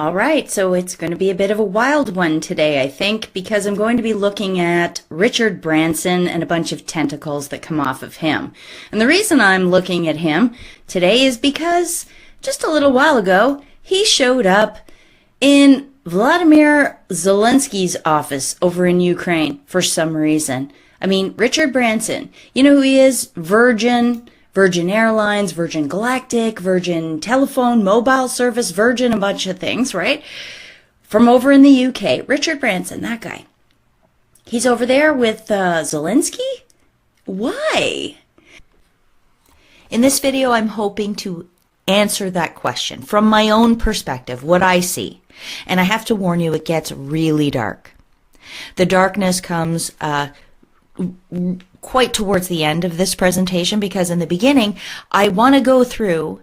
All right, so it's going to be a bit of a wild one today, I think, because I'm going to be looking at Richard Branson and a bunch of tentacles that come off of him. And the reason I'm looking at him today is because just a little while ago, he showed up in Vladimir Zelensky's office over in Ukraine for some reason. I mean, Richard Branson, you know who he is? Virgin Airlines, Virgin Galactic, Virgin Telephone, Mobile Service, Virgin, a bunch of things, right? From over in the UK, Richard Branson, that guy. He's over there with Zelensky? Why? In this video, I'm hoping to answer that question from my own perspective, what I see. And I have to warn you, it gets really dark. The darkness comes quite towards the end of this presentation, because in the beginning I want to go through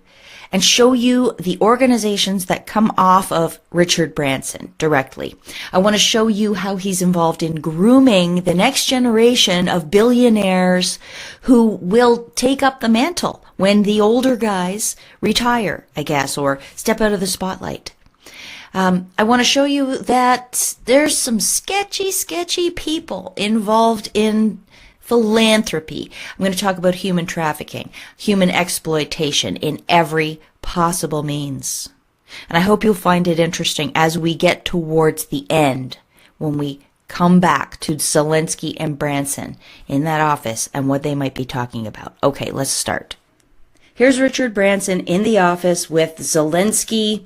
and show you the organizations that come off of Richard Branson directly. I want to show you how he's involved in grooming the next generation of billionaires who will take up the mantle when the older guys retire, I guess, or step out of the spotlight. I want to show you that there's some sketchy people involved in philanthropy. I'm going to talk about human trafficking, human exploitation in every possible means. And I hope you'll find it interesting as we get towards the end, when we come back to Zelensky and Branson in that office and what they might be talking about. Okay, let's start. Here's Richard Branson in the office with Zelensky.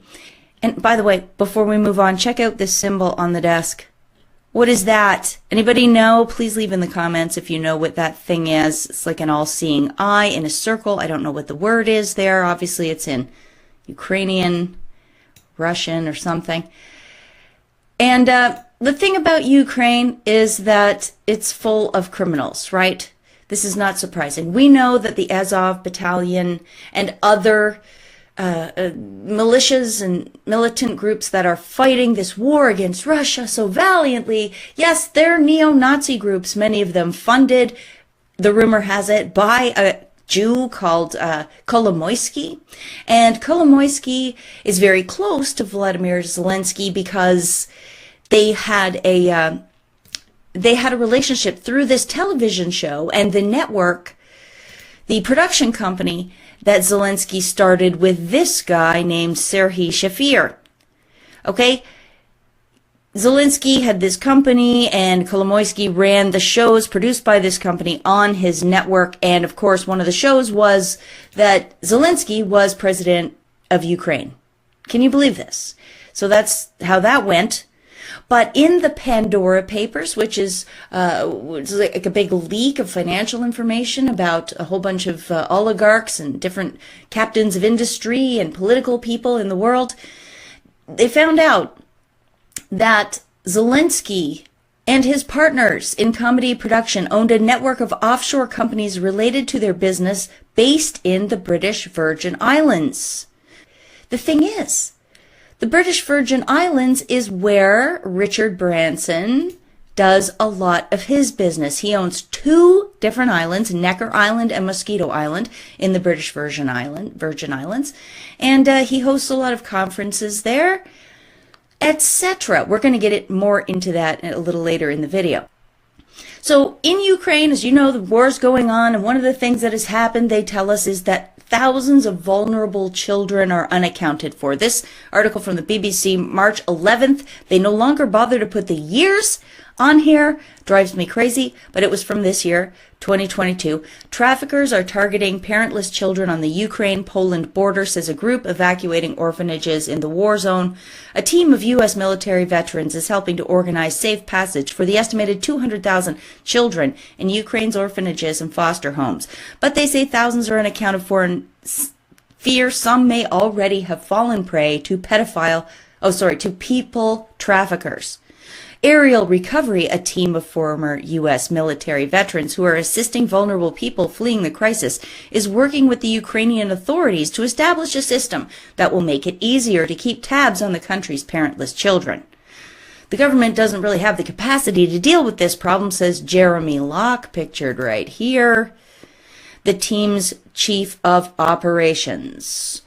And by the way, before we move on, check out this symbol on the desk. What is that? Anybody know? Please leave in the comments if you know what that thing is. It's like an all-seeing eye in a circle. I don't know what the word is there. Obviously, it's in Ukrainian, Russian, or something. And the thing about Ukraine is that it's full of criminals, right? This is not surprising. We know that the Azov Battalion and other militias and militant groups that are fighting this war against Russia so valiantly, yes, they're neo-Nazi groups, many of them funded, the rumor has it, by a Jew called Kolomoisky. And Kolomoisky is very close to Vladimir Zelensky because they had a relationship through this television show, and the network, the production company that Zelensky started with this guy named Serhiy Shafir. Okay? Zelensky had this company, and Kolomoisky ran the shows produced by this company on his network, and of course one of the shows was that Zelensky was president of Ukraine. Can you believe this? So that's how that went. But in the Pandora Papers, which is like a big leak of financial information about a whole bunch of oligarchs and different captains of industry and political people in the world, they found out that Zelensky and his partners in comedy production owned a network of offshore companies related to their business based in the British Virgin Islands. The thing is, the British Virgin Islands is where Richard Branson does a lot of his business. He owns two different islands, Necker Island and Mosquito Island, in the British Virgin Islands. And he hosts a lot of conferences there, etc. We're going to get more into that a little later in the video. So in Ukraine, as you know, the war is going on, and one of the things that has happened, they tell us, is that thousands of vulnerable children are unaccounted for. This article from the BBC, March 11th, they no longer bother to put the years on here. Drives me crazy, but it was from this year, 2022. Traffickers are targeting parentless children on the Ukraine-Poland border, says a group evacuating orphanages in the war zone. A team of U.S. military veterans is helping to organize safe passage for the estimated 200,000 children in Ukraine's orphanages and foster homes. But they say thousands are unaccounted for, and fear some may already have fallen prey to people traffickers. Aerial Recovery, a team of former U.S. military veterans who are assisting vulnerable people fleeing the crisis, is working with the Ukrainian authorities to establish a system that will make it easier to keep tabs on the country's parentless children. The government doesn't really have the capacity to deal with this problem, says Jeremy Locke, pictured right here, the team's chief of operations.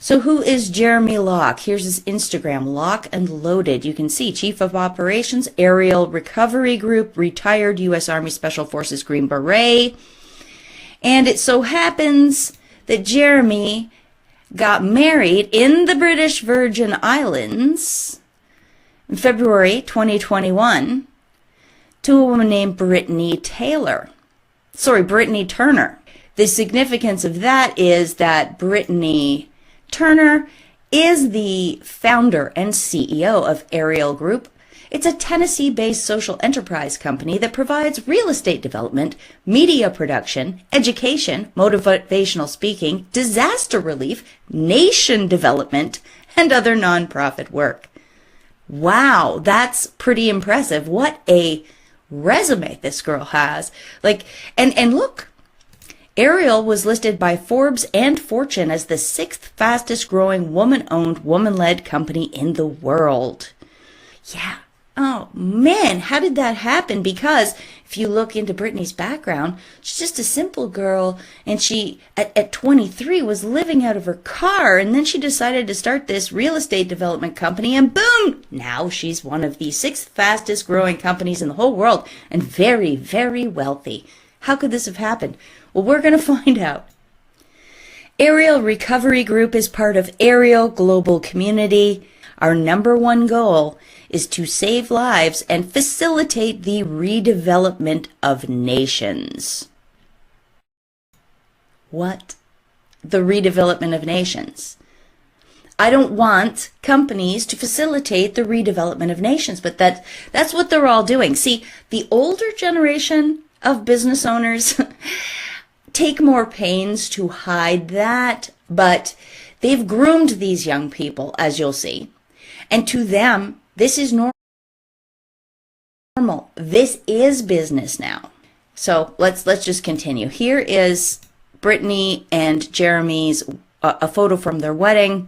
So who is Jeremy Locke? Here's his Instagram, Lock and Loaded. You can see Chief of Operations, Aerial Recovery Group, retired U.S. Army Special Forces Green Beret. And it so happens that Jeremy got married in the British Virgin Islands in February 2021 to a woman named Brittany Turner. The significance of that is that Brittany Turner is the founder and CEO of Aerial Group. It's a Tennessee-based social enterprise company that provides real estate development, media production, education, motivational speaking, disaster relief, nation development, and other nonprofit work. Wow, that's pretty impressive. What a resume this girl has. And look, Aerial was listed by Forbes and Fortune as the 6th fastest growing woman-owned, woman-led company in the world. Yeah. Oh man, how did that happen? Because if you look into Brittany's background, she's just a simple girl, and she, at 23, was living out of her car, and then she decided to start this real estate development company, and boom! Now she's one of the 6th fastest growing companies in the whole world, and very, very wealthy. How could this have happened? Well, we're going to find out. Aerial Recovery Group is part of Aerial Global Community. Our number one goal is to save lives and facilitate the redevelopment of nations. What? The redevelopment of nations. I don't want companies to facilitate the redevelopment of nations, but that's what they're all doing. See, the older generation of business owners take more pains to hide that, but they've groomed these young people, as you'll see. And to them, this is normal. This is business now. So let's just continue. Here is Brittany and Jeremy's a photo from their wedding.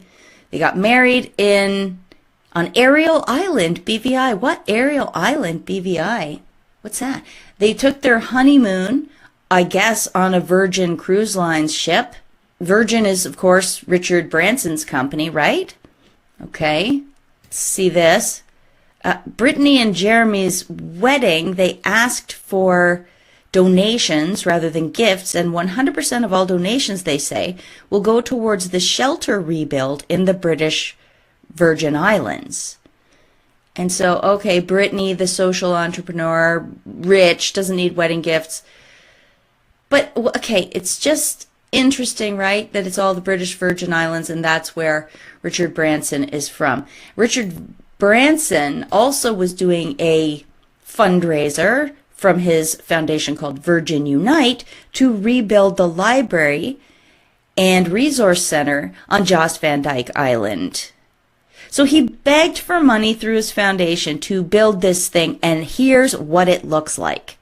They got married on Aerial Island, BVI. What? Aerial Island, BVI? What's that? They took their honeymoon, I guess, on a Virgin Cruise Lines ship. Virgin is, of course, Richard Branson's company, right? Okay. Let's see this. Brittany and Jeremy's wedding, they asked for donations rather than gifts, and 100% of all donations, they say, will go towards the shelter rebuild in the British Virgin Islands. And so, okay, Brittany, the social entrepreneur, rich, doesn't need wedding gifts. But, okay, it's just interesting, right, that it's all the British Virgin Islands, and that's where Richard Branson is from. Richard Branson also was doing a fundraiser from his foundation called Virgin Unite to rebuild the library and resource center on Jost Van Dyke Island. So he begged for money through his foundation to build this thing, and here's what it looks like.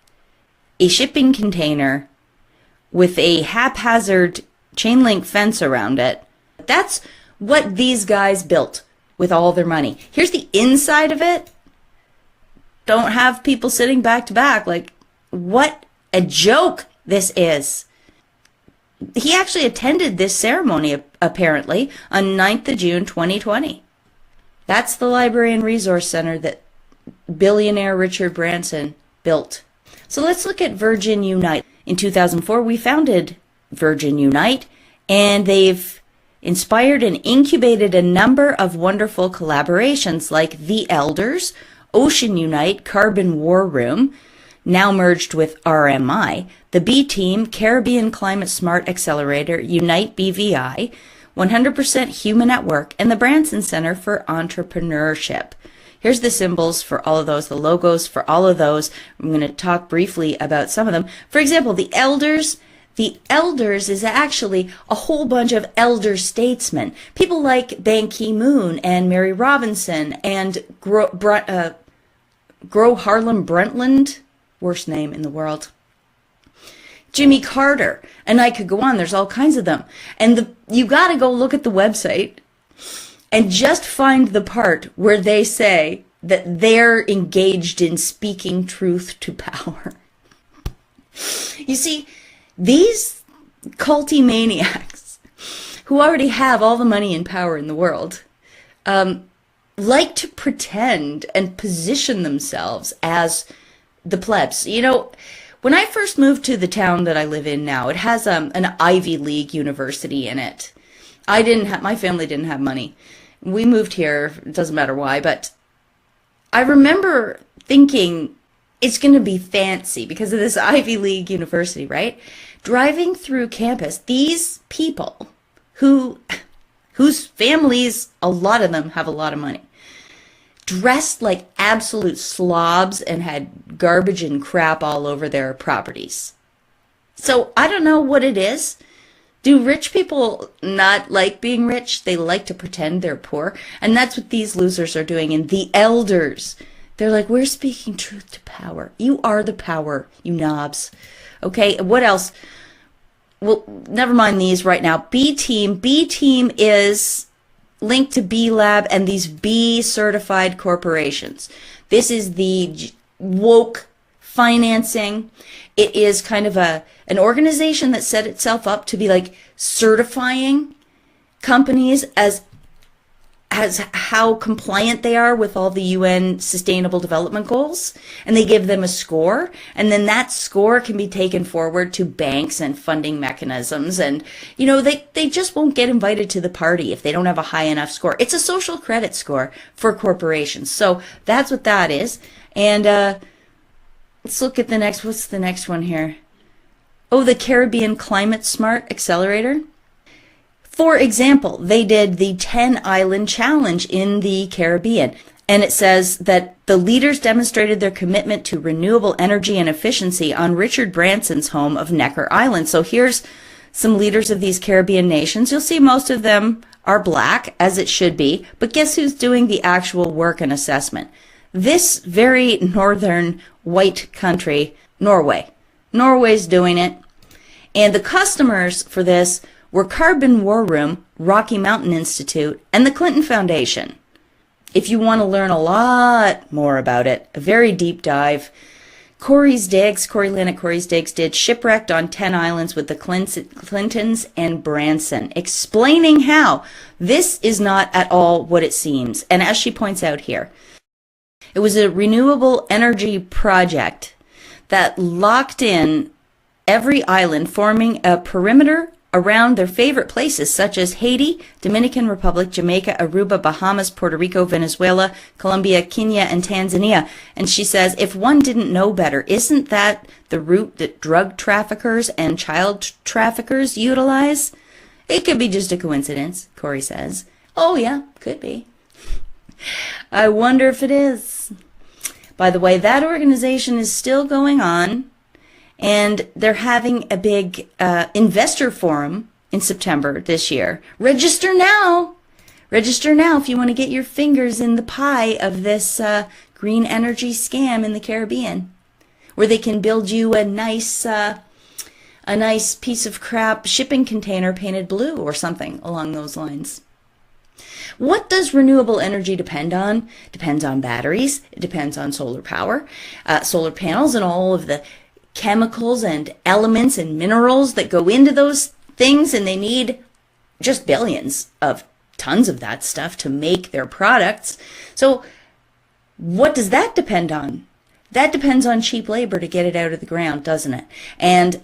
A shipping container with a haphazard chain link fence around it. That's what these guys built with all their money. Here's the inside of it. Don't have people sitting back to back. Like, what a joke this is. He actually attended this ceremony, apparently, on 9th of June, 2020. That's the library and resource center that billionaire Richard Branson built. So let's look at Virgin Unite. In 2004, we founded Virgin Unite, and they've inspired and incubated a number of wonderful collaborations like The Elders, Ocean Unite, Carbon War Room, now merged with RMI, the B Team, Caribbean Climate Smart Accelerator, Unite BVI, 100% Human at Work, and the Branson Center for Entrepreneurship. Here's the symbols for all of those, the logos for all of those. I'm going to talk briefly about some of them. For example, the Elders. The Elders is actually a whole bunch of elder statesmen. People like Ban Ki-moon and Mary Robinson and Gro Harlem Brundtland, worst name in the world. Jimmy Carter, and I could go on. There's all kinds of them. And you got to go look at the website and just find the part where they say that they're engaged in speaking truth to power. You see, these culty maniacs who already have all the money and power in the world, like to pretend and position themselves as the plebs. You know, when I first moved to the town that I live in now, it has an Ivy League university in it. My family didn't have money. We moved here, it doesn't matter why, but I remember thinking it's going to be fancy because of this Ivy League university, right? Driving through campus, these people whose families, a lot of them have a lot of money, dressed like absolute slobs and had garbage and crap all over their properties. So I don't know what it is. Do rich people not like being rich? They like to pretend they're poor. And that's what these losers are doing. And the elders, they're like, we're speaking truth to power. You are the power, you knobs. Okay, what else? Well, never mind these right now. B Team. B Team is linked to B Lab and these B certified corporations. This is the woke financing. It is kind of an organization that set itself up to be like certifying companies as how compliant they are with all the UN Sustainable Development Goals, and they give them a score, and then that score can be taken forward to banks and funding mechanisms, and you know they just won't get invited to the party if they don't have a high enough score. It's a social credit score for corporations, so that's what that is. And let's look at what's the next one here? Oh, the Caribbean Climate Smart Accelerator. For example, they did the 10-island challenge in the Caribbean, and it says that the leaders demonstrated their commitment to renewable energy and efficiency on Richard Branson's home of Necker Island. So here's some leaders of these Caribbean nations. You'll see most of them are black, as it should be, but guess who's doing the actual work and assessment? This very northern white country, Norway. Norway's doing it. And the customers for this were Carbon War Room, Rocky Mountain Institute, and the Clinton Foundation. If you want to learn a lot more about it, a very deep dive, Corey Lynn at Corey's Digs did Shipwrecked on 10 Islands with the Clintons and Branson, explaining how this is not at all what it seems. And as she points out here, it was a renewable energy project that locked in every island, forming a perimeter around their favorite places such as Haiti, Dominican Republic, Jamaica, Aruba, Bahamas, Puerto Rico, Venezuela, Colombia, Kenya, and Tanzania. And she says, if one didn't know better, isn't that the route that drug traffickers and child traffickers utilize? It could be just a coincidence, Corey says. Oh yeah, could be. I wonder if it is. By the way, that organization is still going on. And they're having a big investor forum in September this year. Register now. Register now if you want to get your fingers in the pie of this green energy scam in the Caribbean, where they can build you a nice piece of crap shipping container painted blue or something along those lines. What does renewable energy depend on? It depends on batteries. It depends on solar power, solar panels, and all of the chemicals and elements and minerals that go into those things, and they need just billions of tons of that stuff to make their products. So what does that depend on? That depends on cheap labor to get it out of the ground, doesn't it? And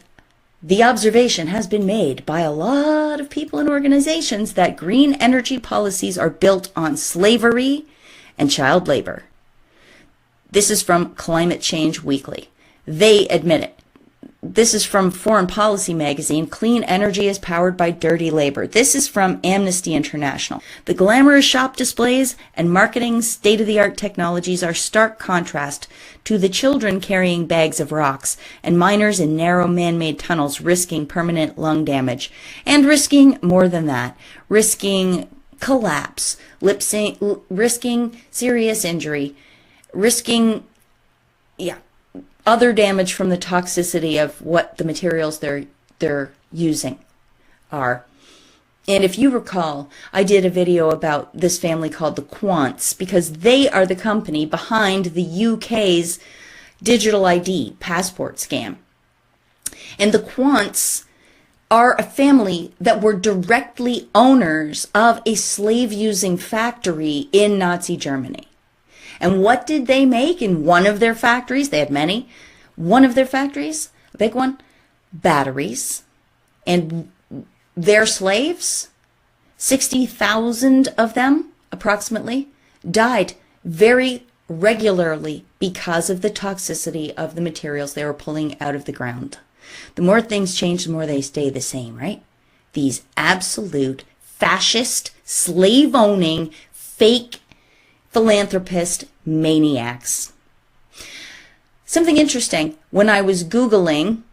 the observation has been made by a lot of people and organizations that green energy policies are built on slavery and child labor. This is from Climate Change Weekly. They admit it. This is from Foreign Policy magazine. Clean energy is powered by dirty labor. This is from Amnesty International. The glamorous shop displays and marketing state-of-the-art technologies are stark contrast to the children carrying bags of rocks and miners in narrow man-made tunnels risking permanent lung damage and risking more than that, risking collapse, risking serious injury, risking other damage from the toxicity of what the materials they're using are. And if you recall, I did a video about this family called the Quants because they are the company behind the UK's digital ID passport scam. And the Quants are a family that were directly owners of a slave-using factory in Nazi Germany. And what did they make in one of their factories? They had many. One of their factories, a big one, batteries. And their slaves, 60,000 of them, approximately, died very regularly because of the toxicity of the materials they were pulling out of the ground. The more things change, the more they stay the same, right? These absolute fascist, slave-owning, fake philanthropist maniacs. Something interesting, when I was Googling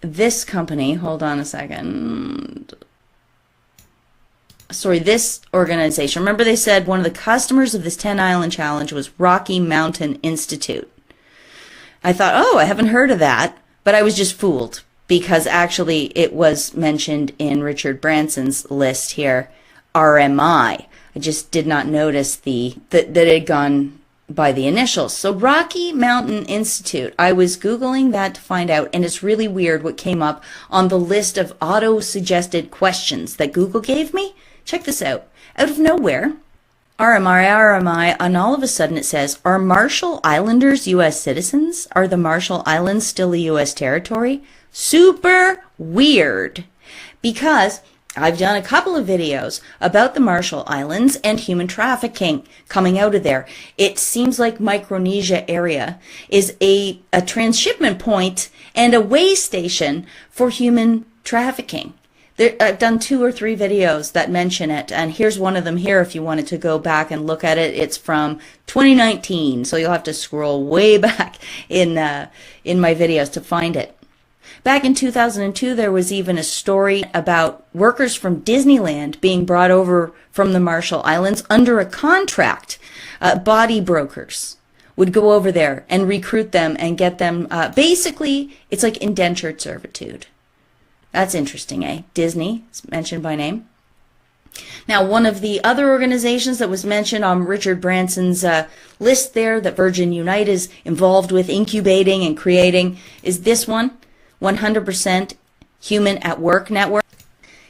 this company, hold on a second. Sorry, this organization. Remember they said one of the customers of this 10 Island Challenge was Rocky Mountain Institute. I thought, oh, I haven't heard of that, but I was just fooled because actually it was mentioned in Richard Branson's list here, RMI. I just did not notice that it had gone by the initials. So Rocky Mountain Institute, I was Googling that to find out, and it's really weird what came up on the list of auto-suggested questions that Google gave me. Check this out. Out of nowhere, RMI, and all of a sudden it says, are Marshall Islanders U.S. citizens? Are the Marshall Islands still a U.S. territory? Super weird. Because I've done a couple of videos about the Marshall Islands and human trafficking coming out of there. It seems like Micronesia area is a transshipment point and a way station for human trafficking. I've done 2 or 3 videos that mention it, and here's one of them here if you wanted to go back and look at it. It's from 2019, so you'll have to scroll way back in my videos to find it. Back in 2002, there was even a story about workers from Disneyland being brought over from the Marshall Islands under a contract. Body brokers would go over there and recruit them and get them, basically, it's like indentured servitude. That's interesting, eh? Disney, it's mentioned by name. Now, one of the other organizations that was mentioned on Richard Branson's list there that Virgin Unite is involved with incubating and creating is this one, 100% Human at Work Network.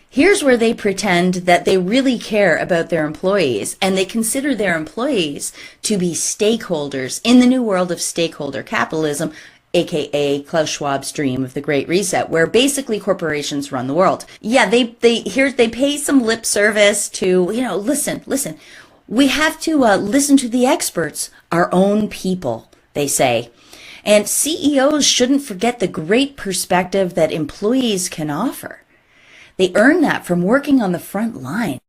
Here's where they pretend that they really care about their employees, and they consider their employees to be stakeholders in the new world of stakeholder capitalism, aka Klaus Schwab's dream of the Great Reset, where basically corporations run the world. Yeah, they pay some lip service to, listen, we have to listen to the experts, our own people, they say. And CEOs shouldn't forget the great perspective that employees can offer. They earn that from working on the front line.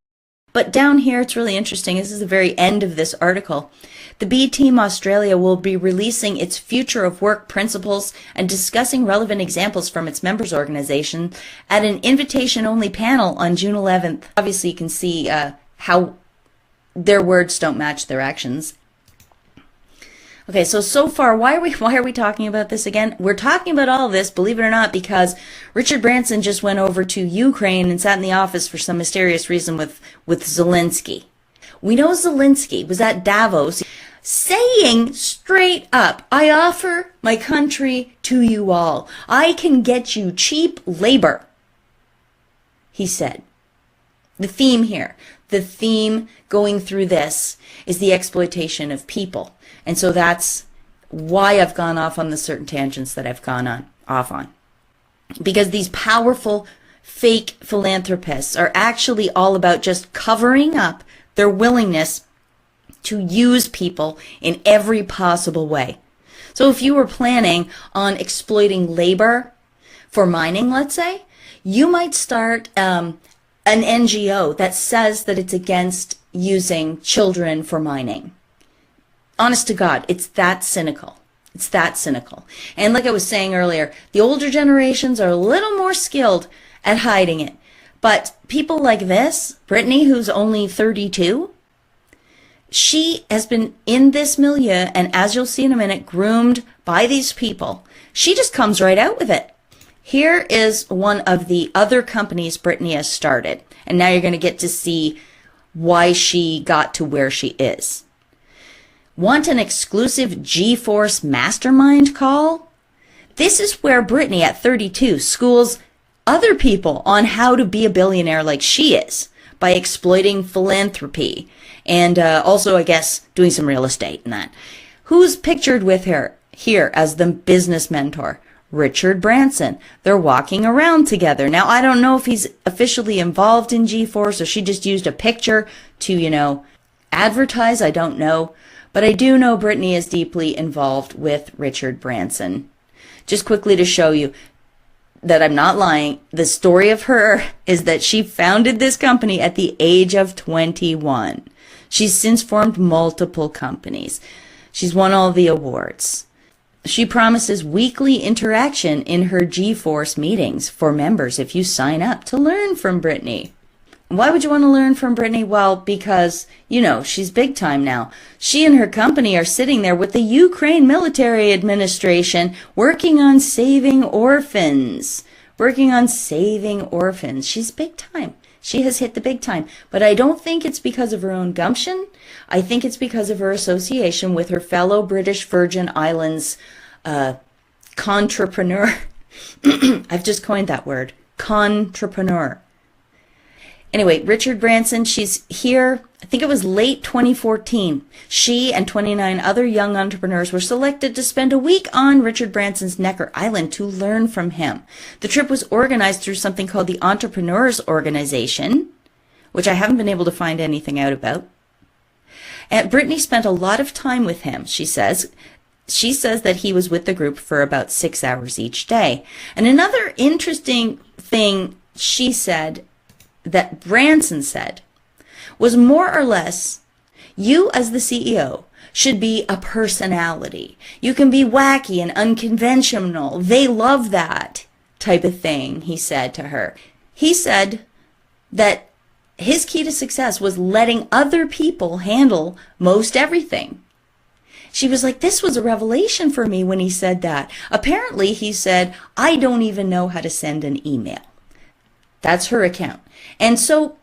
But down here, it's really interesting. This is the very end of this article. The B Team Australia will be releasing its Future of Work principles and discussing relevant examples from its members organization at an invitation-only panel on June 11th. Obviously, you can see how their words don't match their actions. Okay, so far, why are we talking about this again? We're talking about all of this, believe it or not, because Richard Branson just went over to Ukraine and sat in the office for some mysterious reason with Zelensky. We know Zelensky was at Davos saying straight up, I offer my country to you all. I can get you cheap labor, he said. The theme here, the theme going through this is the exploitation of people. And so that's why I've gone off on the certain tangents that I've gone off on. Because these powerful fake philanthropists are actually all about just covering up their willingness to use people in every possible way. So if you were planning on exploiting labor for mining, let's say, you might start an NGO that says that it's against using children for mining. Honest to God, it's that cynical. It's that cynical. And like I was saying earlier, the older generations are a little more skilled at hiding it. But people like this, Brittany, who's only 32, she has been in this milieu, and as you'll see in a minute, groomed by these people. She just comes right out with it. Here is one of the other companies Brittany has started. And now you're going to get to see why she got to where she is. Want an exclusive GeForce mastermind call? This is where Brittany at 32 schools other people on how to be a billionaire like she is by exploiting philanthropy and also, I guess, doing some real estate and that. Who's pictured with her here as the business mentor? Richard Branson. They're walking around together. Now, I don't know if he's officially involved in G-Force or she just used a picture to, advertise. I don't know. But I do know Britney is deeply involved with Richard Branson. Just quickly to show you that I'm not lying, the story of her is that she founded this company at the age of 21. She's since formed multiple companies. She's won all the awards. She promises weekly interaction in her G-Force meetings for members if you sign up to learn from Britney. Why would you want to learn from Britney? Well, because, she's big time now. She and her company are sitting there with the Ukraine military administration working on saving orphans. She's big time. She has hit the big time. But I don't think it's because of her own gumption. I think it's because of her association with her fellow British Virgin Islands contrapreneur. I've just coined that word. Contrapreneur. Anyway, Richard Branson, she's here, I think it was late 2014. She and 29 other young entrepreneurs were selected to spend a week on Richard Branson's Necker Island to learn from him. The trip was organized through something called the Entrepreneurs Organization, which I haven't been able to find anything out about. And Britney spent a lot of time with him, she says. She says that he was with the group for about 6 hours each day. And another interesting thing she said, that Branson said, was more or less, you as the CEO should be a personality. You can be wacky and unconventional. They love that type of thing, he said to her. He said that his key to success was letting other people handle most everything. She was like, this was a revelation for me when he said that. Apparently, he said, I don't even know how to send an email. That's her account. And so,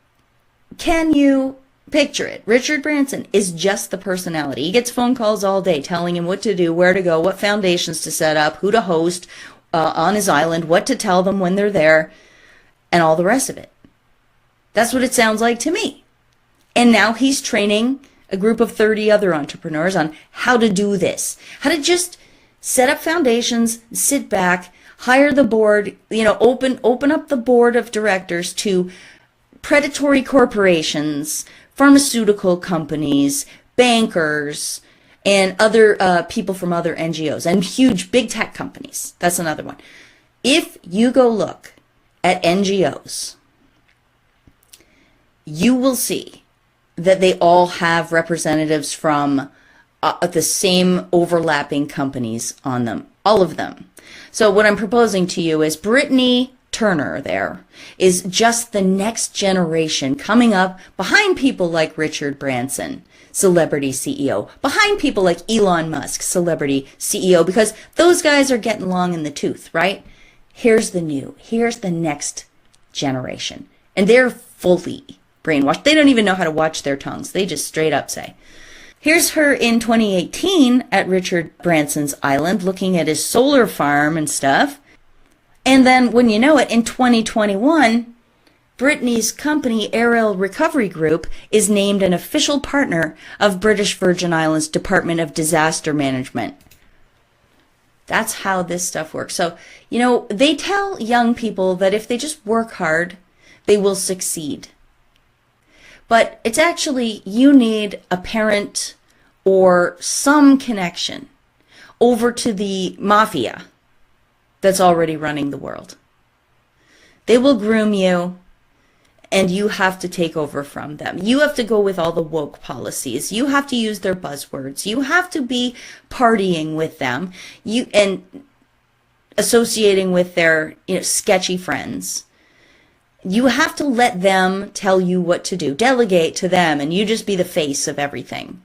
can you picture it? Richard Branson is just the personality. He gets phone calls all day telling him what to do, where to go, what foundations to set up, who to host on his island, what to tell them when they're there, and all the rest of it. That's what it sounds like to me. And now he's training a group of 30 other entrepreneurs on how to do this, how to just set up foundations, sit back, hire the board, open up the board of directors to predatory corporations, pharmaceutical companies, bankers, and other people from other NGOs, and huge big tech companies. That's another one. If you go look at NGOs, you will see that they all have representatives from the same overlapping companies on them, all of them. So what I'm proposing to you is Brittany Turner there is just the next generation coming up behind people like Richard Branson, celebrity CEO, behind people like Elon Musk, celebrity CEO, because those guys are getting long in the tooth, right? Here's the next generation. And they're fully brainwashed. They don't even know how to watch their tongues. They just straight up say. Here's her in 2018 at Richard Branson's island looking at his solar farm and stuff. And then, when you know it, in 2021, Britney's company, Ariel Recovery Group, is named an official partner of British Virgin Islands Department of Disaster Management. That's how this stuff works. So, they tell young people that if they just work hard, they will succeed. But it's actually, you need a parent or some connection over to the mafia that's already running the world. They will groom you, and you have to take over from them. You have to go with all the woke policies. You have to use their buzzwords. You have to be partying with them, and associating with their sketchy friends. You have to let them tell you what to do. Delegate to them, and you just be the face of everything.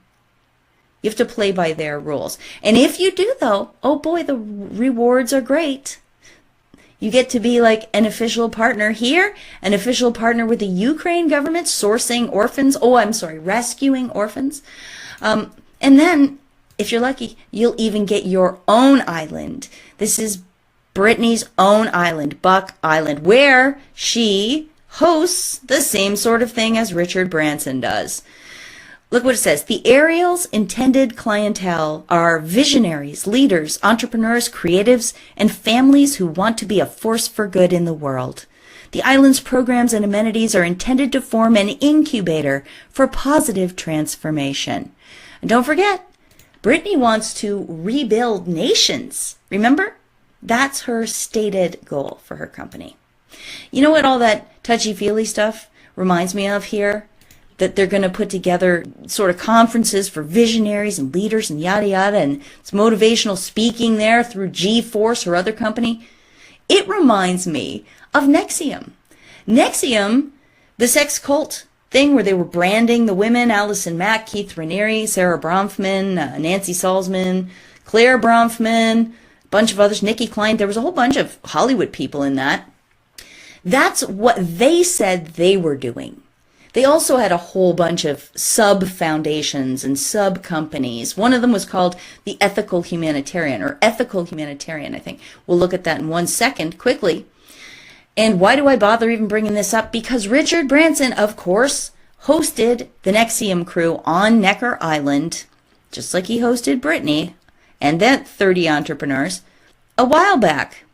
You have to play by their rules. And if you do, though, oh boy, the rewards are great. You get to be like an official partner here, an official partner with the Ukraine government, rescuing orphans. And then, if you're lucky, you'll even get your own island. This is Brittany's own island, Buck Island, where she hosts the same sort of thing as Richard Branson does. Look what it says. The Ariel's intended clientele are visionaries, leaders, entrepreneurs, creatives, and families who want to be a force for good in the world. The island's programs and amenities are intended to form an incubator for positive transformation. And don't forget, Brittany wants to rebuild nations. Remember? That's her stated goal for her company. You know what all that touchy-feely stuff reminds me of here? That they're going to put together sort of conferences for visionaries and leaders and yada yada, and it's motivational speaking there through G-Force or other company. It reminds me of NXIVM. NXIVM, the sex cult thing where they were branding the women, Allison Mack, Keith Raniere, Sarah Bronfman, Nancy Salzman, Claire Bronfman, a bunch of others, Nikki Klein. There was a whole bunch of Hollywood people in that. That's what they said they were doing. They also had a whole bunch of sub-foundations and sub-companies. One of them was called the Ethical Humanitarian, or Ethical Humanitarian, I think. We'll look at that in 1 second, quickly. And why do I bother even bringing this up? Because Richard Branson, of course, hosted the NXIVM crew on Necker Island, just like he hosted Brittany and that 30 entrepreneurs, a while back.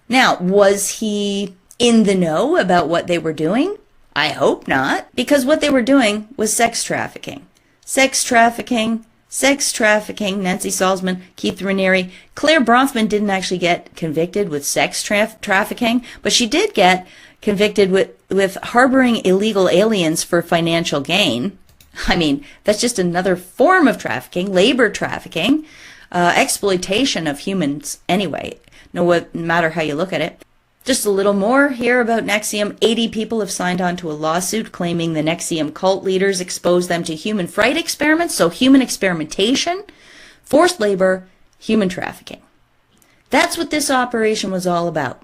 Now, was he in the know about what they were doing? I hope not, because what they were doing was sex trafficking. Sex trafficking, Nancy Salzman, Keith Raniere. Claire Bronfman didn't actually get convicted with sex trafficking, but she did get convicted with harboring illegal aliens for financial gain. I mean, that's just another form of trafficking, labor trafficking, exploitation of humans anyway, no matter how you look at it. Just a little more here about NXIVM. 80 people have signed on to a lawsuit claiming the NXIVM cult leaders exposed them to human fright experiments, so human experimentation, forced labor, human trafficking. That's what this operation was all about.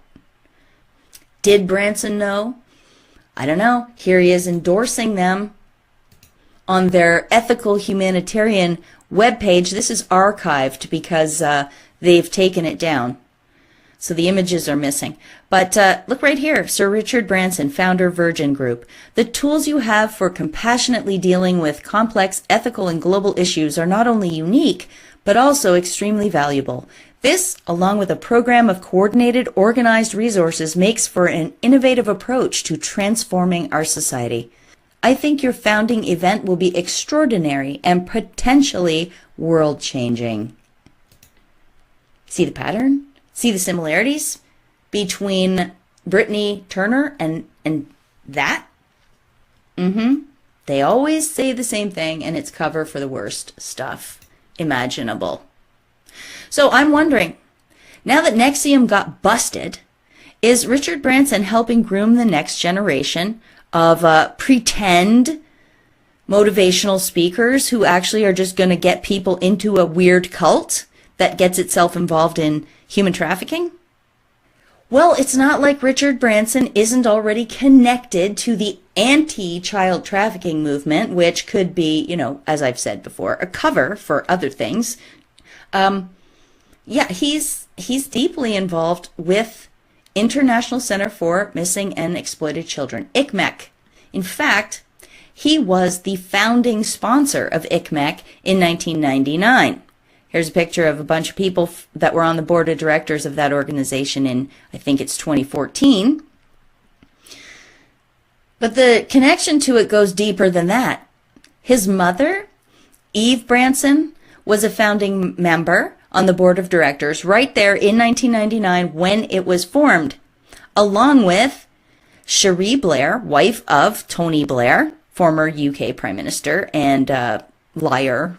Did Branson know? I don't know. Here he is endorsing them on their Ethical Humanitarian webpage. This is archived because they've taken it down. So the images are missing. But look right here, Sir Richard Branson, founder Virgin Group. The tools you have for compassionately dealing with complex ethical and global issues are not only unique, but also extremely valuable. This, along with a program of coordinated, organized resources, makes for an innovative approach to transforming our society. I think your founding event will be extraordinary and potentially world-changing. See the pattern? See the similarities between Brittany Turner and that? They always say the same thing, and it's cover for the worst stuff imaginable. So I'm wondering, now that NXIVM got busted, is Richard Branson helping groom the next generation of pretend motivational speakers who actually are just going to get people into a weird cult that gets itself involved in human trafficking? Well, it's not like Richard Branson isn't already connected to the anti-child trafficking movement, which could be, as I've said before, a cover for other things. He's deeply involved with International Center for Missing and Exploited Children, ICMEC. In fact, he was the founding sponsor of ICMEC in 1999. Here's a picture of a bunch of people that were on the board of directors of that organization in, I think it's 2014. But the connection to it goes deeper than that. His mother, Eve Branson, was a founding member on the board of directors right there in 1999 when it was formed, along with Cherie Blair, wife of Tony Blair, former UK Prime Minister and liar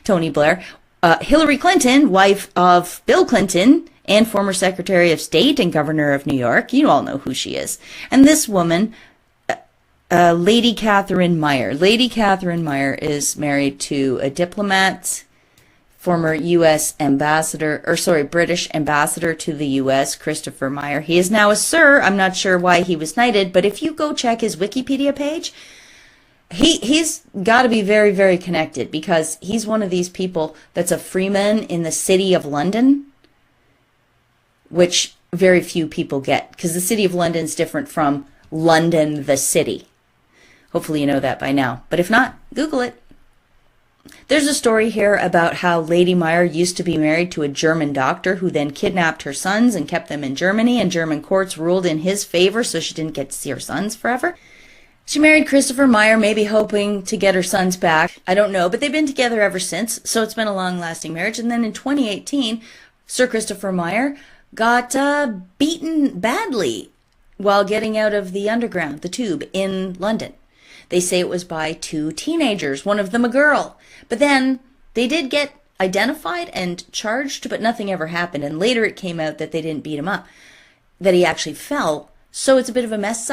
Tony Blair, Hillary Clinton, wife of Bill Clinton and former Secretary of State and Governor of New York. You all know who she is. And this woman, Lady Catherine Meyer. Lady Catherine Meyer is married to a diplomat, former U.S. ambassador, British ambassador to the U.S., Christopher Meyer. He is now a sir. I'm not sure why he was knighted, but if you go check his Wikipedia page, he's got to be very, very connected because he's one of these people that's a freeman in the city of London. which very few people get, because the City of London is different from London, the city. Hopefully you know that by now. But if not, Google it. There's a story here about how Lady Meyer used to be married to a German doctor who then kidnapped her sons and kept them in Germany, and German courts ruled in his favor, so she didn't get to see her sons forever. She married Christopher Meyer, maybe hoping to get her sons back. I don't know, but they've been together ever since, so it's been a long-lasting marriage. And then in 2018, Sir Christopher Meyer got beaten badly while getting out of the underground, the tube, in London. They say it was by two teenagers, one of them a girl. But then they did get identified and charged, but nothing ever happened. And later it came out that they didn't beat him up, that he actually fell. So it's a bit of a mess.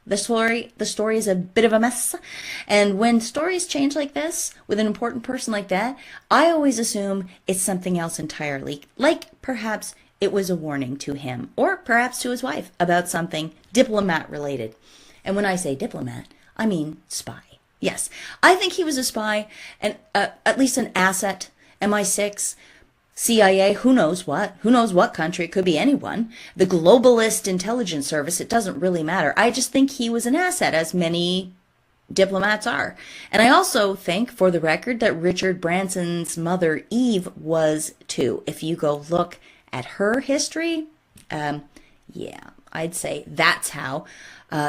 The story is a bit of a mess. And when stories change like this, with an important person like that, I always assume it's something else entirely. Like perhaps it was a warning to him, or perhaps to his wife, about something diplomat related. And when I say diplomat, I mean spy. Yes, I think he was a spy, and at least an asset. MI6, CIA, who knows what? Who knows what country? It could be anyone. The globalist intelligence service, it doesn't really matter. I just think he was an asset, as many diplomats are. And I also think, for the record, that Richard Branson's mother, Eve, was too. If you go look at her history, yeah, I'd say that's how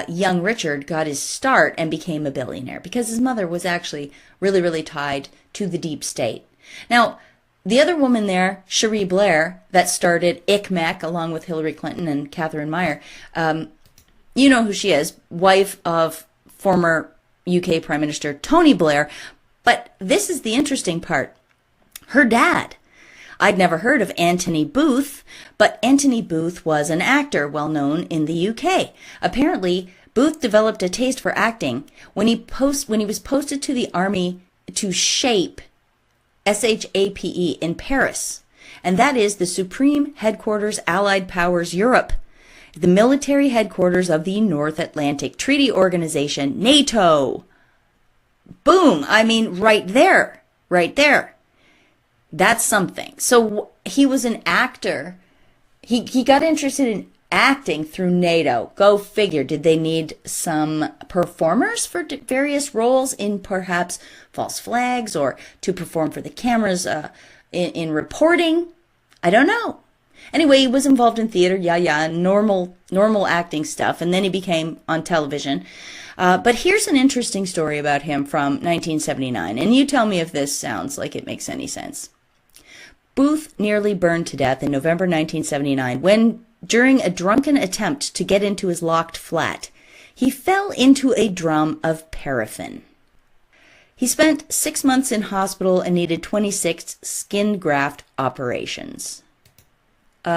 young Richard got his start and became a billionaire, because his mother was actually really, really tied to the deep state. Now, the other woman there, Cherie Blair, that started ICMEC along with Hillary Clinton and Catherine Meyer, you know who she is, wife of former UK Prime Minister Tony Blair. But this is the interesting part. Her dad. I'd never heard of Anthony Booth, but Anthony Booth was an actor well known in the UK. Apparently, Booth developed a taste for acting when he was posted to the army to SHAPE, SHAPE, in Paris. And that is the Supreme Headquarters Allied Powers Europe, the military headquarters of the North Atlantic Treaty Organization, NATO. Boom! I mean, right there. Right there. That's something. So he was an actor. He got interested in acting through NATO. Go figure. Did they need some performers for various roles in perhaps false flags, or to perform for the cameras in reporting? I don't know. Anyway, he was involved in theater, normal acting stuff, and then he became on television. But here's an interesting story about him from 1979, and you tell me if this sounds like it makes any sense. Booth nearly burned to death in November 1979 when, during a drunken attempt to get into his locked flat, he fell into a drum of paraffin. He spent 6 months in hospital and needed 26 skin graft operations.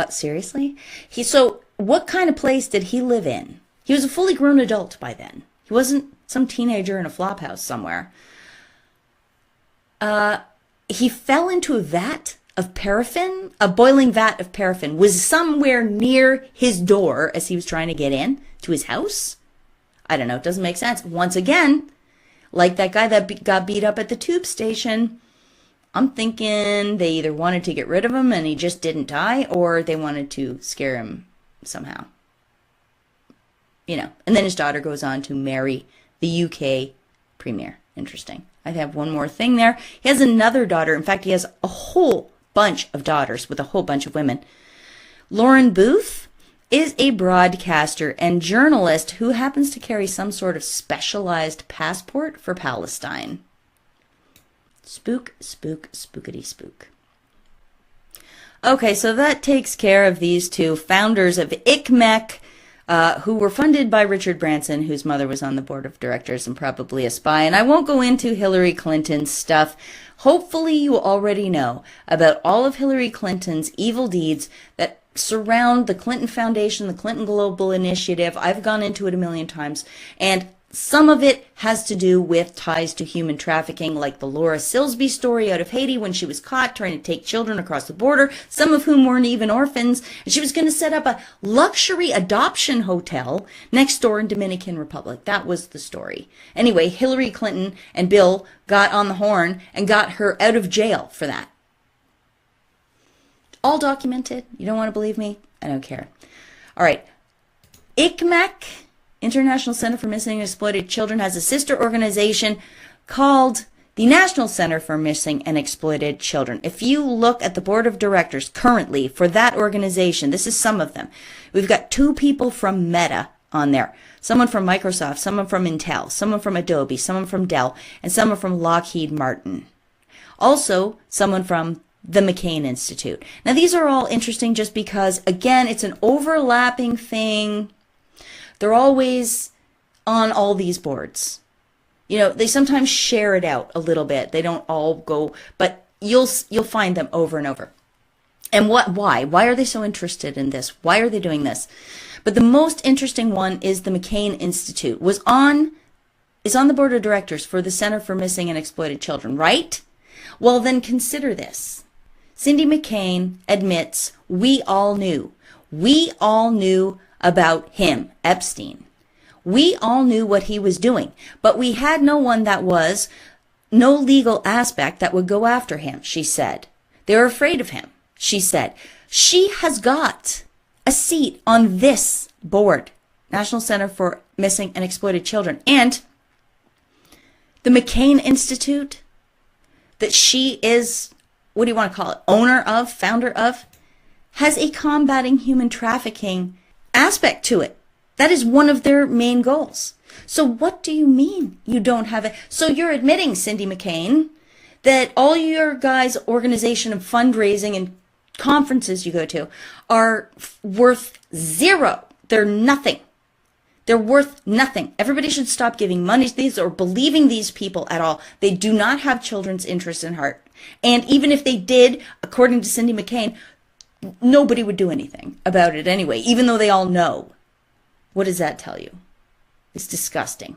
Seriously? So what kind of place did he live in? He was a fully grown adult by then. He wasn't some teenager in a flop house somewhere. He fell into a vat of paraffin. A boiling vat of paraffin was somewhere near his door as he was trying to get in to his house. I don't know. It doesn't make sense. Once again, like that guy that got beat up at the tube station, I'm thinking they either wanted to get rid of him and he just didn't die, or they wanted to scare him somehow. You know, and then his daughter goes on to marry the UK premier. Interesting. I have one more thing there. He has another daughter. In fact, he has a whole bunch of daughters with a whole bunch of women. Lauren Booth is a broadcaster and journalist who happens to carry some sort of specialized passport for Palestine. Spook, spook, spookity spook. Okay, so that takes care of these two founders of ICMEC, who were funded by Richard Branson, whose mother was on the board of directors and probably a spy. And I won't go into Hillary Clinton's stuff. Hopefully you already know about all of Hillary Clinton's evil deeds that surround the Clinton Foundation, the Clinton Global Initiative. I've gone into it a million times. And some of it has to do with ties to human trafficking, like the Laura Silsby story out of Haiti when she was caught trying to take children across the border, some of whom weren't even orphans. And she was going to set up a luxury adoption hotel next door in Dominican Republic. That was the story. Anyway, Hillary Clinton and Bill got on the horn and got her out of jail for that. All documented. You don't want to believe me? I don't care. All right. ICMEC, International Center for Missing and Exploited Children, has a sister organization called the National Center for Missing and Exploited Children. If you look at the board of directors currently for that organization, this is some of them. We've got 2 people from Meta on there. Someone from Microsoft, someone from Intel, someone from Adobe, someone from Dell, and someone from Lockheed Martin. Also, someone from the McCain Institute. Now, these are all interesting just because, again, it's an overlapping thing. They're always on all these boards. You know, they sometimes share it out a little bit. They don't all go, but you'll find them over and over. And why? Why are they so interested in this? Why are they doing this? But the most interesting one is the McCain Institute. Is on the board of directors for the Center for Missing and Exploited Children, right? Well, then consider this. Cindy McCain admits we all knew. We all knew about him, Epstein. We all knew what he was doing, but we had no legal aspect that would go after him, she said. They were afraid of him, she said. She has got a seat on this board, National Center for Missing and Exploited Children. And the McCain Institute, that she is, what do you want to call it, owner of, founder of, has a combating human trafficking aspect to it. That is one of their main goals. So what do you mean you don't have it? So you're admitting, Cindy McCain, that all your guys' organization of fundraising and conferences you go to are worth zero. They're nothing. They're worth nothing. Everybody should stop giving money to these or believing these people at all. They do not have children's interests in heart. And even if they did, according to Cindy McCain, nobody would do anything about it anyway, even though they all know. What does that tell you? It's disgusting.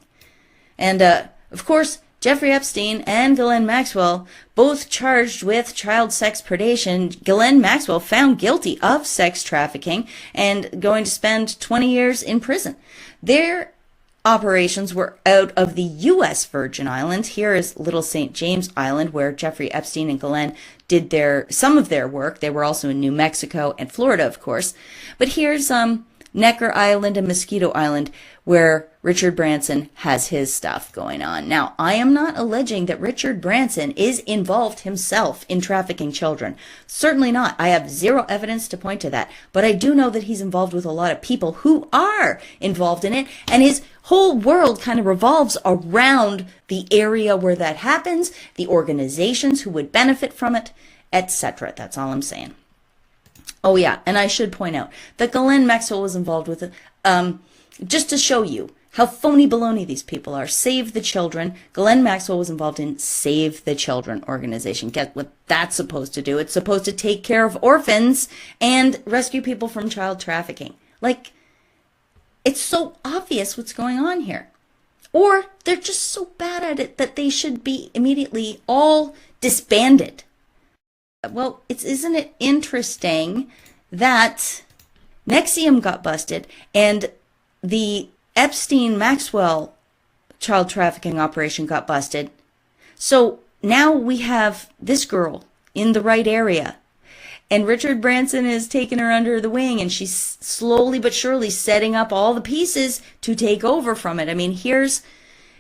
And, of course, Jeffrey Epstein and Ghislaine Maxwell, both charged with child sex predation. Ghislaine Maxwell found guilty of sex trafficking and going to spend 20 years in prison. Their operations were out of the U.S. Virgin Islands. Here is Little St. James Island, where Jeffrey Epstein and Ghislaine did some of their work. They were also in New Mexico and Florida, of course. But here's Necker Island and Mosquito Island, where Richard Branson has his stuff going on. Now, I am not alleging that Richard Branson is involved himself in trafficking children. Certainly not. I have zero evidence to point to that. But I do know that he's involved with a lot of people who are involved in it, and his whole world kind of revolves around the area where that happens, the organizations who would benefit from it, etc. That's all I'm saying. Oh, yeah, and I should point out that Ghislaine Maxwell was involved with it, just to show you how phony baloney these people are. Save the Children. Ghislaine Maxwell was involved in Save the Children organization. Get what that's supposed to do. It's supposed to take care of orphans and rescue people from child trafficking. Like, it's so obvious what's going on here. Or they're just so bad at it that they should be immediately all disbanded. Well, isn't it interesting that NXIVM got busted and the Epstein-Maxwell child trafficking operation got busted? So now we have this girl in the right area, and Richard Branson is taking her under the wing, and she's slowly but surely setting up all the pieces to take over from it. I mean, here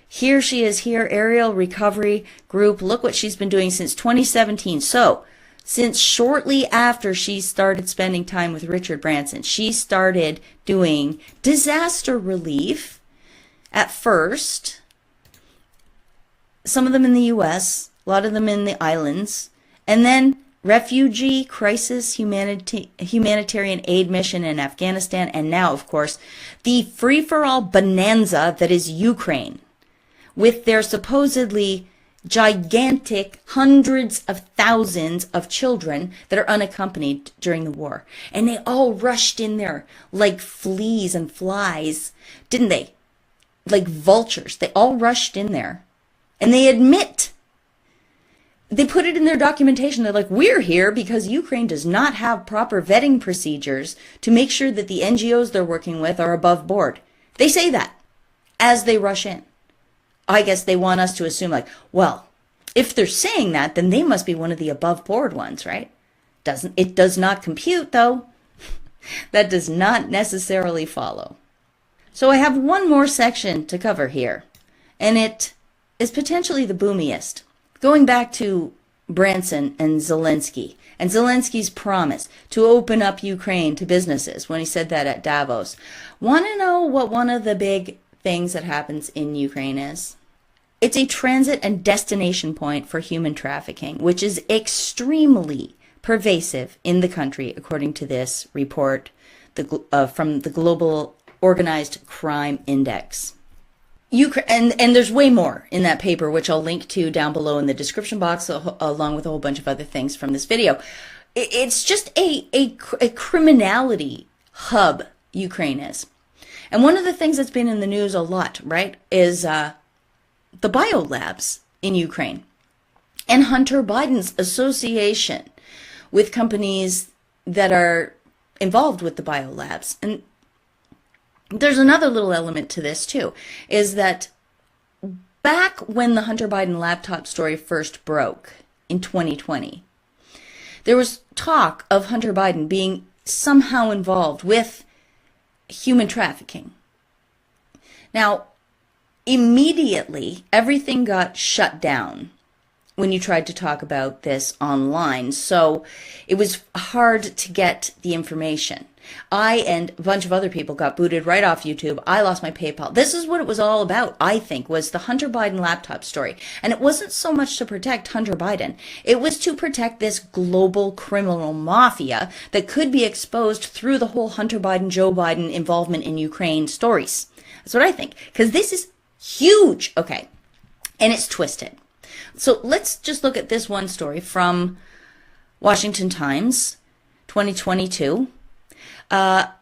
she is here, Aerial Recovery Group. Look what she's been doing since 2017. So since shortly after she started spending time with Richard Branson, she started doing disaster relief at first, some of them in the U.S., a lot of them in the islands, and then refugee crisis humanitarian aid mission in Afghanistan, and now, of course, the free-for-all bonanza that is Ukraine, with their supposedly gigantic hundreds of thousands of children that are unaccompanied during the war. And they all rushed in there like fleas and flies, didn't they? Like vultures. They all rushed in there. And they admit, they put it in their documentation. They're like, we're here because Ukraine does not have proper vetting procedures to make sure that the NGOs they're working with are above board. They say that as they rush in. I guess they want us to assume, like, well, if they're saying that, then they must be one of the above board ones, right? It does not compute, though. That does not necessarily follow. So I have one more section to cover here, and it is potentially the boomiest. Going back to Branson and Zelensky's promise to open up Ukraine to businesses when he said that at Davos. Want to know what one of the big things that happens in Ukraine is? It's a transit and destination point for human trafficking, which is extremely pervasive in the country, according to this report from the Global Organized Crime Index. And there's way more in that paper, which I'll link to down below in the description box, along with a whole bunch of other things from this video. It's just a criminality hub, Ukraine is. And one of the things that's been in the news a lot, right, is the biolabs in Ukraine and Hunter Biden's association with companies that are involved with the biolabs. And there's another little element to this too, is that back when the Hunter Biden laptop story first broke in 2020, there was talk of Hunter Biden being somehow involved with human trafficking. Now, immediately, everything got shut down when you tried to talk about this online. So it was hard to get the information. I and a bunch of other people got booted right off YouTube. I lost my PayPal. This is what it was all about, I think, was the Hunter Biden laptop story. And it wasn't so much to protect Hunter Biden. It was to protect this global criminal mafia that could be exposed through the whole Hunter Biden, Joe Biden involvement in Ukraine stories. That's what I think. Because this is huge. Okay. And it's twisted. So let's just look at this one story from Washington Times, 2022.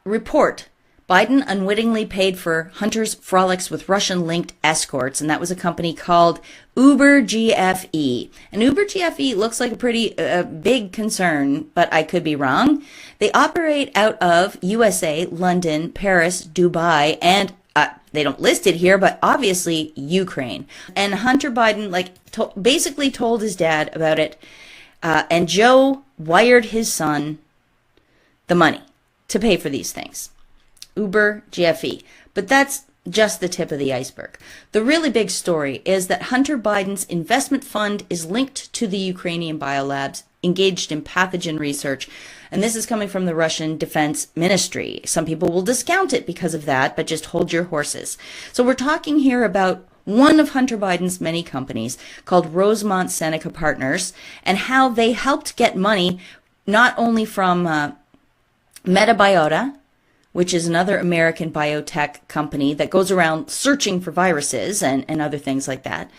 Report, Biden unwittingly paid for Hunter's frolics with Russian-linked escorts, and that was a company called Uber GFE. And Uber GFE looks like a pretty big concern, but I could be wrong. They operate out of USA, London, Paris, Dubai, and they don't list it here, but obviously Ukraine. And Hunter Biden basically told his dad about it, and Joe wired his son the money to pay for these things. Uber GFE. But that's just the tip of the iceberg. The really big story is that Hunter Biden's investment fund is linked to the Ukrainian biolabs engaged in pathogen research. And this is coming from the Russian Defense Ministry. Some people will discount it because of that, but just hold your horses. So we're talking here about one of Hunter Biden's many companies called Rosemont Seneca Partners, and how they helped get money not only from Metabiota, which is another American biotech company that goes around searching for viruses and other things like that,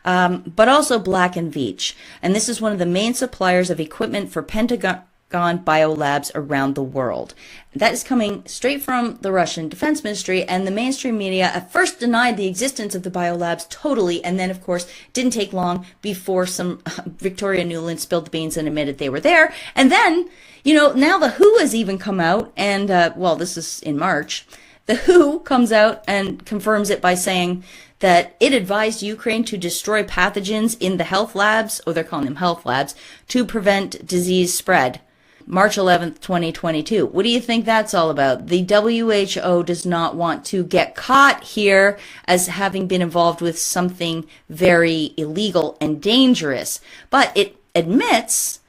but also Black & Veatch. And this is one of the main suppliers of equipment for Pentagon biolabs around the world. That is coming straight from the Russian Defense Ministry, and the mainstream media at first denied the existence of the biolabs totally, and then of course didn't take long before some Victoria Nuland spilled the beans and admitted they were there. And then, now the WHO has even come out, and this is in March, the WHO comes out and confirms it by saying that it advised Ukraine to destroy pathogens in the health labs, or they're calling them health labs, to prevent disease spread. March 11th, 2022. What do you think that's all about? The WHO does not want to get caught here as having been involved with something very illegal and dangerous, but it admits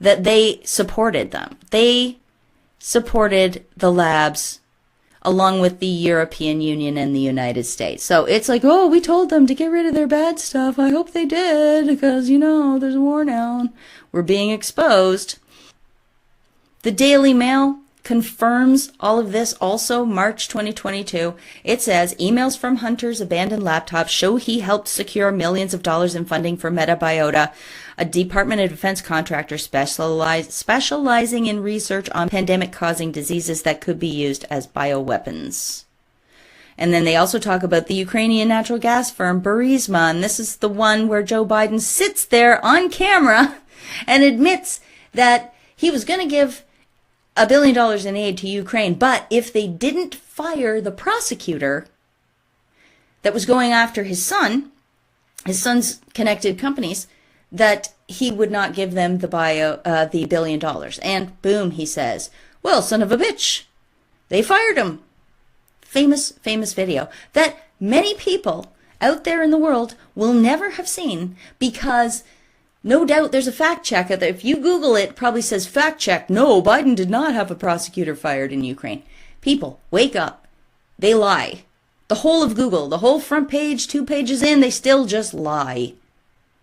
that they supported them. They supported the labs along with the European Union and the United States. So it's like, oh, we told them to get rid of their bad stuff. I hope they did, because, there's a war now. We're being exposed. The Daily Mail confirms all of this also, March 2022. It says, emails from Hunter's abandoned laptop show he helped secure millions of dollars in funding for Metabiota, a Department of Defense contractor specializing in research on pandemic-causing diseases that could be used as bioweapons. And then they also talk about the Ukrainian natural gas firm Burisma, and this is the one where Joe Biden sits there on camera and admits that he was going to give $1 billion in aid to Ukraine, but if they didn't fire the prosecutor that was going after his son's connected companies, that he would not give them the $1 billion. And boom, he says, Well, son of a bitch, they fired him. Famous video that many people out there in the world will never have seen, because no doubt there's a fact check out there. If you Google it, probably says fact check. No, Biden did not have a prosecutor fired in Ukraine. People, wake up. They lie. The whole of Google, the whole front page, 2 pages in, they still just lie.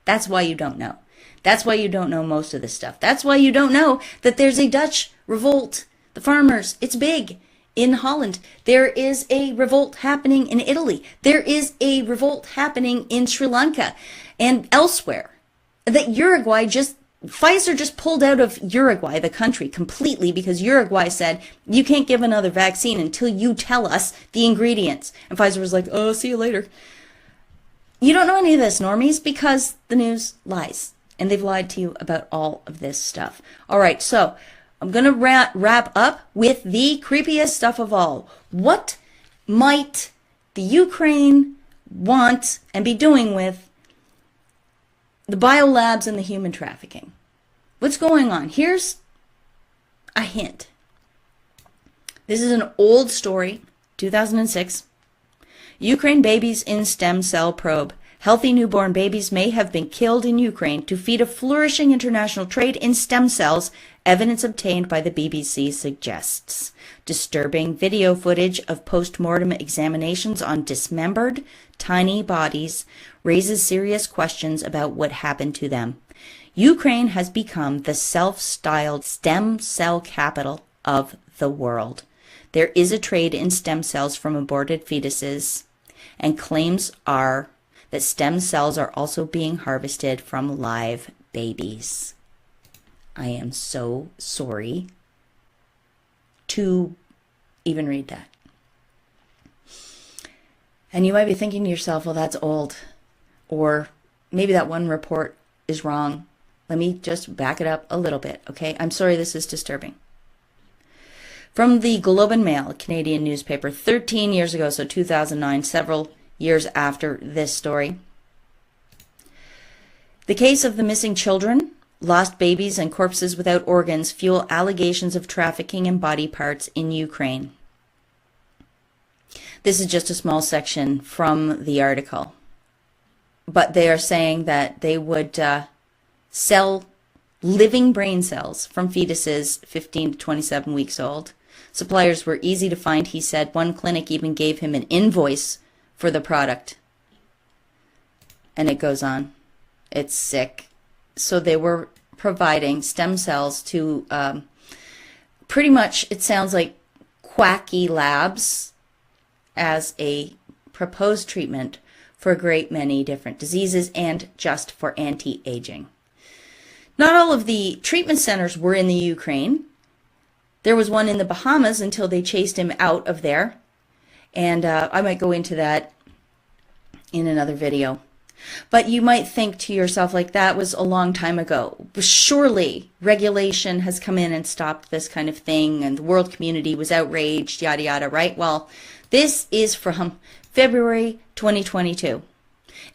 That's why you don't know. That's why you don't know most of this stuff. That's why you don't know that there's a Dutch revolt. The farmers, it's big. In Holland, there is a revolt happening in Italy. There is a revolt happening in Sri Lanka and elsewhere. That Pfizer just pulled out of Uruguay, the country, completely, because Uruguay said, you can't give another vaccine until you tell us the ingredients. And Pfizer was like, oh, see you later. You don't know any of this, normies, because the news lies. And they've lied to you about all of this stuff. All right, so I'm going to wrap up with the creepiest stuff of all. What might the Ukraine want and be doing with the biolabs and the human trafficking? What's going on? Here's a hint. This is an old story, 2006. Ukraine babies in stem cell probe. Healthy newborn babies may have been killed in Ukraine to feed a flourishing international trade in stem cells, evidence obtained by the BBC suggests. Disturbing video footage of post-mortem examinations on dismembered, tiny bodies raises serious questions about what happened to them. Ukraine has become the self-styled stem cell capital of the world. There is a trade in stem cells from aborted fetuses, and claims are that stem cells are also being harvested from live babies. I am so sorry to even read that. And you might be thinking to yourself, well, that's old. Or maybe that one report is wrong. Let me just back it up a little bit, okay? I'm sorry this is disturbing. From the Globe and Mail, a Canadian newspaper, 13 years ago, so 2009, several years after this story. The case of the missing children, lost babies, and corpses without organs fuel allegations of trafficking in body parts in Ukraine. This is just a small section from the article. But they are saying that they would sell living brain cells from fetuses 15 to 27 weeks old. Suppliers were easy to find, he said. One clinic even gave him an invoice for the product. And it goes on. It's sick. So they were providing stem cells to pretty much, it sounds like, quacky labs as a proposed treatment for a great many different diseases and just for anti-aging. Not all of the treatment centers were in the Ukraine. There was one in the Bahamas until they chased him out of there. And I might go into that in another video. But you might think to yourself, like, that was a long time ago. Surely regulation has come in and stopped this kind of thing, and the world community was outraged, yada, yada, right? Well, this is from February 2022.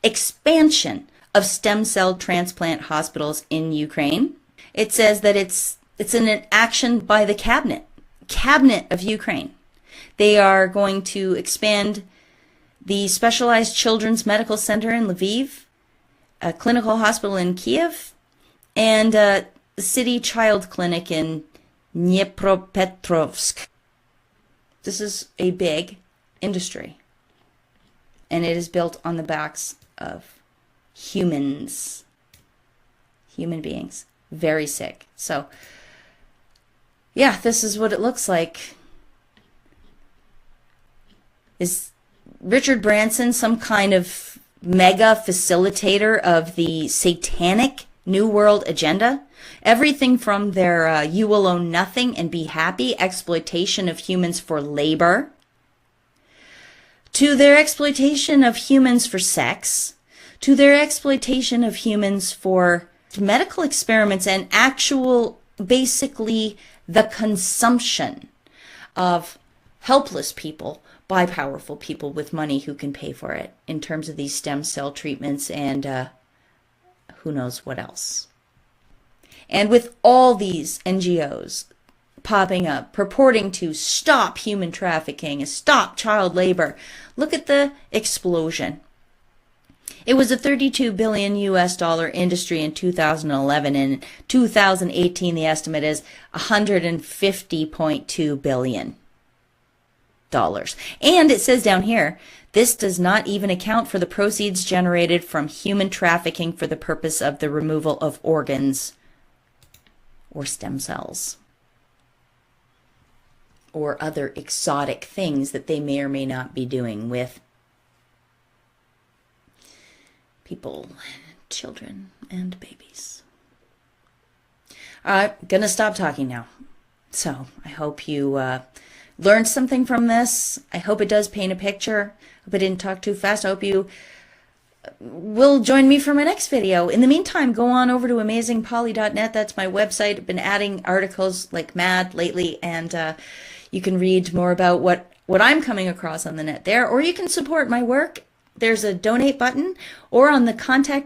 Expansion of stem cell transplant hospitals in Ukraine. It says that it's an action by the cabinet of Ukraine. They are going to expand the Specialized Children's Medical Center in Lviv, a clinical hospital in Kiev, and the City Child Clinic in Dnipropetrovsk. This is a big industry, and it is built on the backs of human beings, very sick. So, yeah, this is what it looks like. Is Richard Branson some kind of mega facilitator of the satanic New World agenda? Everything from their you will own nothing and be happy exploitation of humans for labor, to their exploitation of humans for sex, to their exploitation of humans for medical experiments and actual, basically, the consumption of helpless people by powerful people with money who can pay for it in terms of these stem cell treatments and who knows what else. And with all these NGOs popping up purporting to stop human trafficking and stop child labor. Look at the explosion. It was a $32 billion US industry in 2011, and in 2018 the estimate is $150.2 billion. And it says down here, this does not even account for the proceeds generated from human trafficking for the purpose of the removal of organs or stem cells or other exotic things that they may or may not be doing with people, children, and babies. I'm going to stop talking now. So I hope you learned something from this. I hope it does paint a picture. I hope I didn't talk too fast. I hope you will join me for my next video. In the meantime, go on over to amazingpolly.net. That's my website. I've been adding articles like mad lately, and you can read more about what I'm coming across on the net there, or you can support my work. There's a donate button, or on the contact